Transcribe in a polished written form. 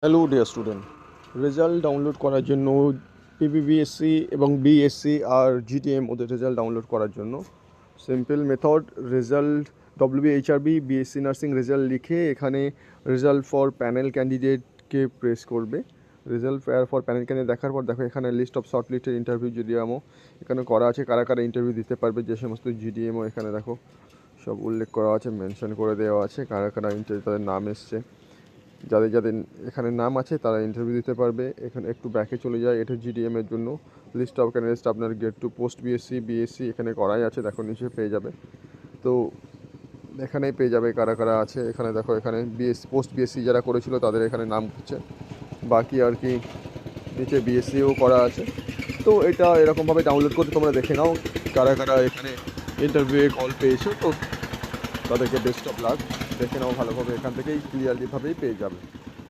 Hello dear student, result download করার জন্য PPBSC এবং বিএসসি আর জিটিএম ওদের রেজাল্ট ডাউনলোড করার জন্য simple method result WBHRB BSC nursing result লিখে এখানে রেজাল্ট ফর প্যানেল ক্যান্ডিডেটকে প্রেস করবে। রেজাল্ট ফর প্যানেল ক্যান্ডিডেট দেখার পর দেখো এখানে list of shortlisted interview GDMO এখানে করা আছে, কারা কারা ইন্টারভিউ দিতে পারবে, যে সমস্ত জিডিএমও এখানে দেখো সব উল্লেখ করা আছে, মেনশন করে দেওয়া আছে কারা কারা ইন্টারভিউ তাদের নাম এসছে। যাদের যাদের এখানে নাম আছে তারা ইন্টারভিউ দিতে পারবে। এখানে একটু ব্যাকে চলে যায়, এটা জিডিএম এর জন্য লিস্ট অফ ক্যান্ডিডেটস আপনার গেট টু পোস্ট বিএসসি এখানে করাই আছে, দেখো নিচে পেয়ে যাবে। তো এখানেই পেয়ে যাবে কারা কারা আছে। এখানে দেখো এখানে পোস্ট বিএসসি যারা করেছিল তাদের এখানে নাম হচ্ছে, বাকি আর কি নিচে বিএসসিও করা আছে। তো এটা এরকমভাবে ডাউনলোড করতে তোমরা দেখে নাও কারা কারা এখানে ইন্টারভিউ কল পেয়েছো। তো তাদেরকে বেস্ট অফ লাক, দেখে নাও ভালোভাবে, এখান থেকেই ক্লিয়ারলিভাবেই পেয়ে যাবে।